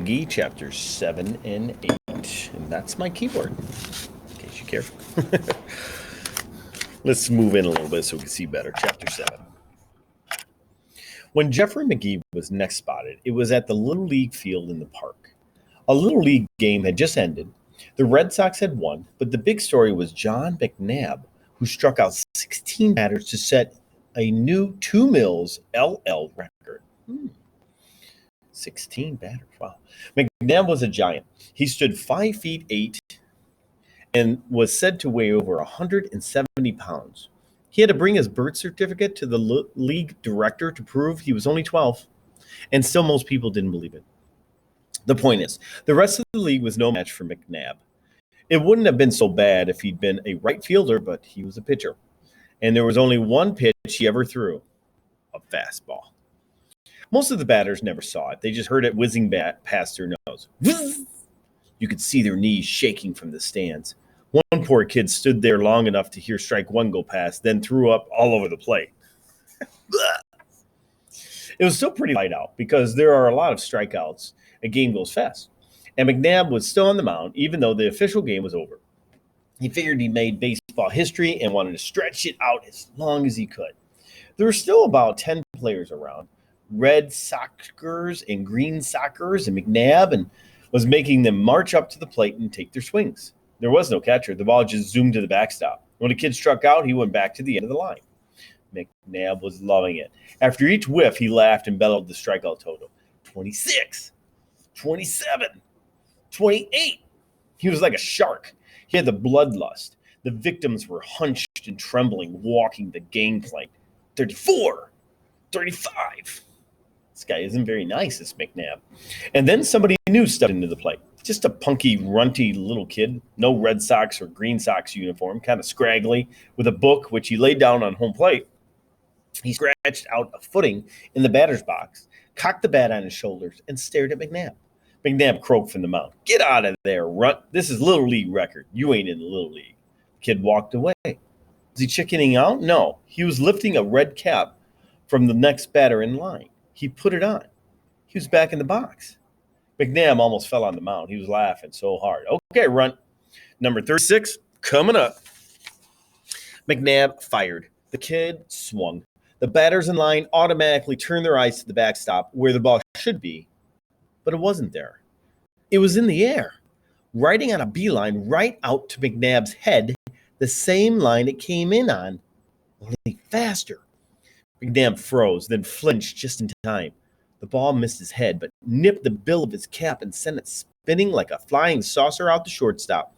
McGee, chapters 7 and 8. And that's my keyboard, in case you care. Let's move in a little bit so we can see better. Chapter 7. When Jeffrey McGee was next spotted, it was at the Little League field in the park. A Little League game had just ended. The Red Sox had won, but the big story was John McNabb, who struck out 16 batters to set a new 2 Mills LL record. 16 batters, wow. McNabb was a giant. He stood 5 feet 8 and was said to weigh over 170 pounds. He had to bring his birth certificate to the league director to prove he was only 12, and still most people didn't believe it. The point is, the rest of the league was no match for McNabb. It wouldn't have been so bad if he'd been a right fielder, but he was a pitcher. And there was only one pitch he ever threw, a fastball. Most of the batters never saw it. They just heard it whizzing past their nose. You could see their knees shaking from the stands. One poor kid stood there long enough to hear strike one go past, then threw up all over the plate. It was still pretty light out because there are a lot of strikeouts. A game goes fast. And McNabb was still on the mound, even though the official game was over. He figured he made baseball history and wanted to stretch it out as long as he could. There were still about 10 players around, Red Sockers and Green Sockers, and McNabb was making them march up to the plate and take their swings. There was no catcher. The ball just zoomed to the backstop. When the kid struck out, he went back to the end of the line. McNabb was loving it. After each whiff, he laughed and bellowed the strikeout total. 26, 27, 28. He was like a shark. He had the bloodlust. The victims were hunched and trembling, walking the gangplank. 34, 35. This guy isn't very nice, this McNabb. And then somebody new stepped into the plate. Just a punky, runty little kid, no Red Sox or Green Sox uniform, kind of scraggly, with a book which he laid down on home plate. He scratched out a footing in the batter's box, cocked the bat on his shoulders, and stared at McNabb. McNabb croaked from the mound. "Get out of there, runt. This is Little League record. You ain't in the Little League." The kid walked away. Was he chickening out? No. He was lifting a red cap from the next batter in line. He put it on. He was back in the box. McNabb almost fell on the mound. He was laughing so hard. "Okay, runt. Number 36, coming up." McNabb fired. The kid swung. The batters in line automatically turned their eyes to the backstop where the ball should be, but it wasn't there. It was in the air, riding on a beeline right out to McNabb's head, the same line it came in on, only faster. McNabb froze, then flinched just in time. The ball missed his head, but nipped the bill of his cap and sent it spinning like a flying saucer out to shortstop.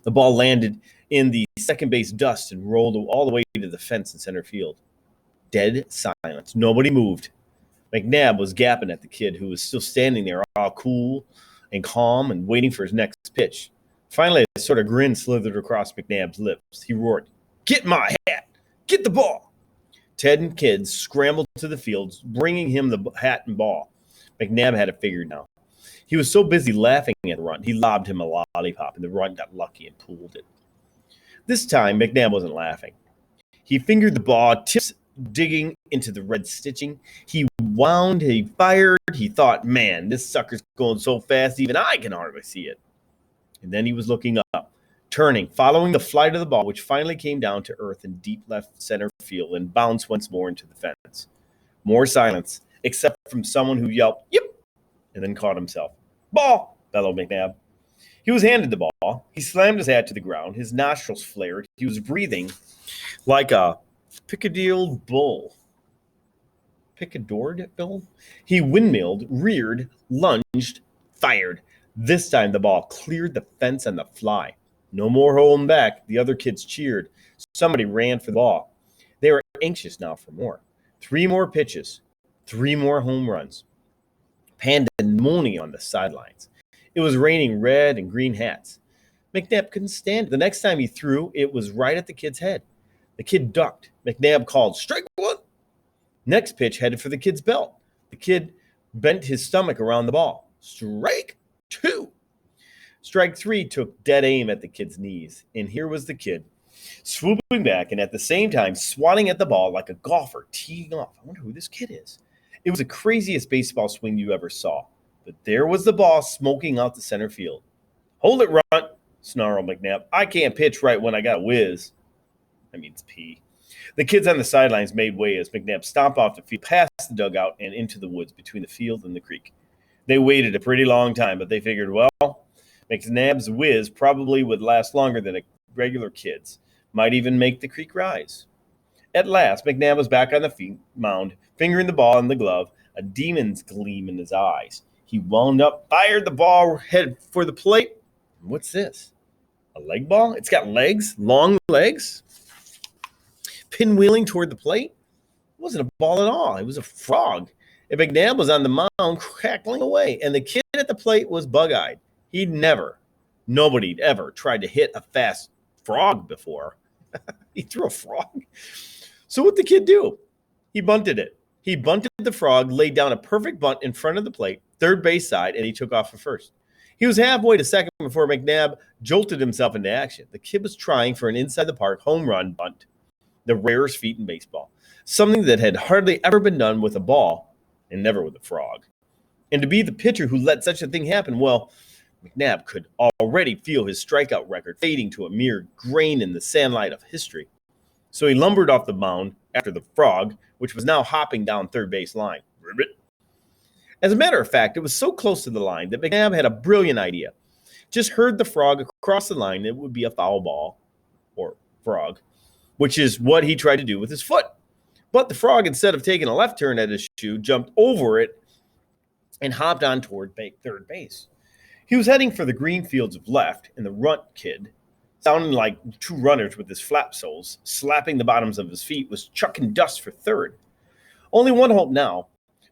The ball landed in the second base dust and rolled all the way to the fence in center field. Dead silence. Nobody moved. McNabb was gapping at the kid who was still standing there all cool and calm and waiting for his next pitch. Finally, a sort of grin slithered across McNabb's lips. He roared, "Get my hat! Get the ball!" Ted and kids scrambled to the fields, bringing him the hat and ball. McNabb had it figured now. He was so busy laughing at the runt, he lobbed him a lollipop, and the runt got lucky and pulled it. This time, McNabb wasn't laughing. He fingered the ball, tips digging into the red stitching. He wound, he fired. He thought, "Man, this sucker's going so fast, even I can hardly see it." And then he was looking up, turning, following the flight of the ball, which finally came down to earth in deep left center field and bounced once more into the fence. More silence, except from someone who yelped, "Yep," and then caught himself. "Ball!" bellowed McNabb. He was handed the ball. He slammed his hat to the ground. His nostrils flared. He was breathing like a picadilled bull. Picadored bull? He windmilled, reared, lunged, fired. This time the ball cleared the fence on the fly. No more holding back. The other kids cheered. Somebody ran for the ball. They were anxious now for more. 3 more pitches. 3 more home runs. Pandemonium on the sidelines. It was raining red and green hats. McNabb couldn't stand it. The next time he threw, it was right at the kid's head. The kid ducked. McNabb called, "Strike 1." Next pitch headed for the kid's belt. The kid bent his stomach around the ball. "Strike 2." Strike 3 took dead aim at the kid's knees. And here was the kid, swooping back and at the same time swatting at the ball like a golfer teeing off. I wonder who this kid is. It was the craziest baseball swing you ever saw. But there was the ball smoking out the center field. "Hold it, Runt," snarled McNabb. "I can't pitch right when I got a whiz." That means pee. The kids on the sidelines made way as McNabb stomped off the field, past the dugout, and into the woods between the field and the creek. They waited a pretty long time, but they figured, well, McNabb's whiz probably would last longer than a regular kid's. Might even make the creek rise. At last, McNabb was back on the mound, fingering the ball in the glove, a demon's gleam in his eyes. He wound up, fired the ball, headed for the plate. What's this? A leg ball? It's got legs, long legs. Pinwheeling toward the plate. It wasn't a ball at all. It was a frog. And McNabb was on the mound crackling away, and the kid at the plate was bug-eyed. Nobody'd ever tried to hit a fast frog before. He threw a frog. So what'd the kid do? He bunted it. He bunted the frog, laid down a perfect bunt in front of the plate, third base side, and he took off for first. He was halfway to second before McNabb jolted himself into action. The kid was trying for an inside-the-park home run bunt, the rarest feat in baseball, something that had hardly ever been done with a ball and never with a frog. And to be the pitcher who let such a thing happen, well, McNabb could already feel his strikeout record fading to a mere grain in the sandlight of history. So he lumbered off the mound after the frog, which was now hopping down third base line. Ribbit. As a matter of fact, it was so close to the line that McNabb had a brilliant idea. Just heard the frog across the line, it would be a foul ball, or frog, which is what he tried to do with his foot. But the frog, instead of taking a left turn at his shoe, jumped over it and hopped on toward third base. He was heading for the green fields of left, and the runt kid, sounding like two runners with his flap soles, slapping the bottoms of his feet, was chucking dust for third. Only one hope now.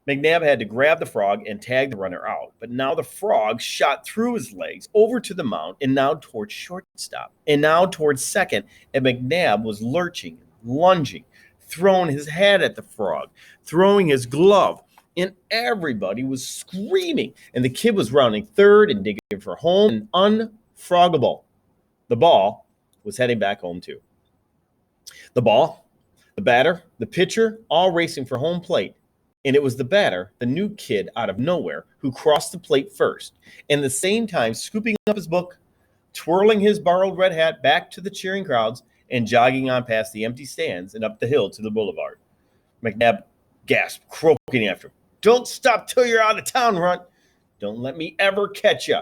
McNabb had to grab the frog and tag the runner out, but now the frog shot through his legs over to the mound and now towards shortstop and now towards second, and McNabb was lurching, lunging, throwing his hat at the frog, throwing his glove, and everybody was screaming, and the kid was rounding third and digging for home and unfroggable. The ball was heading back home too. The ball, the batter, the pitcher, all racing for home plate. And it was the batter, the new kid out of nowhere, who crossed the plate first, and at the same time scooping up his book, twirling his borrowed red hat back to the cheering crowds, and jogging on past the empty stands and up the hill to the boulevard. McNabb gasped, croaking after him, "Don't stop till you're out of town, Runt. Don't let me ever catch you."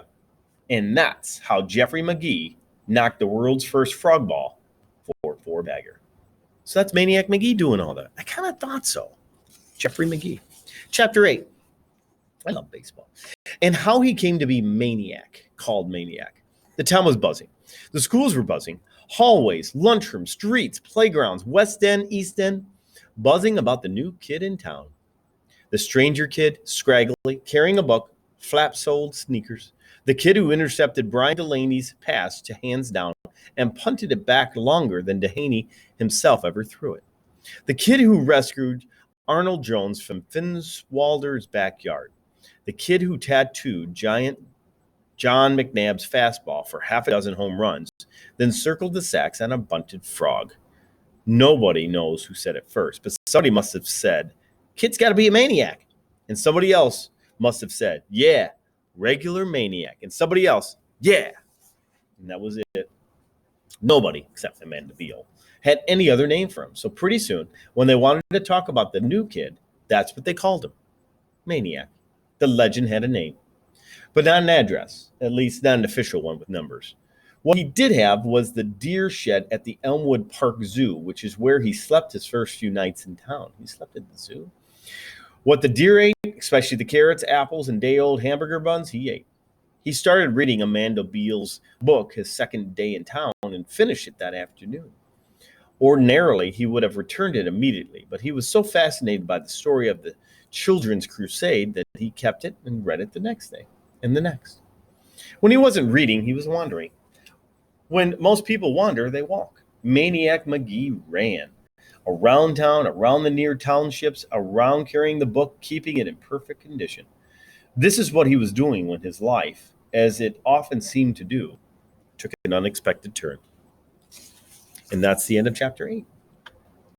And that's how Jeffrey McGee knocked the world's first frog ball for a four-bagger. So that's Maniac McGee doing all that. I kind of thought so. Jeffrey McGee. Chapter 8. I love baseball. And how he came to be Maniac, called Maniac. The town was buzzing. The schools were buzzing. Hallways, lunchrooms, streets, playgrounds, West End, East End, buzzing about the new kid in town. The stranger kid, scraggly, carrying a book, flap-soled sneakers. The kid who intercepted Brian Delaney's pass to hands down and punted it back longer than Dehaney himself ever threw it. The kid who rescued Arnold Jones from Finswalder's backyard. The kid who tattooed giant John McNabb's fastball for half a dozen home runs, then circled the sacks on a bunted frog. Nobody knows who said it first, but somebody must have said, "Kid's got to be a maniac." And somebody else must have said, "Yeah, regular maniac." And somebody else, "Yeah." And that was it. Nobody, except Amanda Beale, had any other name for him. So pretty soon, when they wanted to talk about the new kid, that's what they called him. Maniac. The legend had a name, but not an address, at least not an official one with numbers. What he did have was the deer shed at the Elmwood Park Zoo, which is where he slept his first few nights in town. He slept at the zoo. What the deer ate, especially the carrots, apples, and day-old hamburger buns, he ate. He started reading Amanda Beale's book his second day in town and finished it that afternoon. Ordinarily, he would have returned it immediately, but he was so fascinated by the story of the Children's Crusade that he kept it and read it the next day and the next. When he wasn't reading, he was wandering. When most people wander, they walk. Maniac McGee ran around town, around the near townships, around carrying the book, keeping it in perfect condition. This is what he was doing when his life, as it often seemed to do, took an unexpected turn. And that's the end of chapter 8.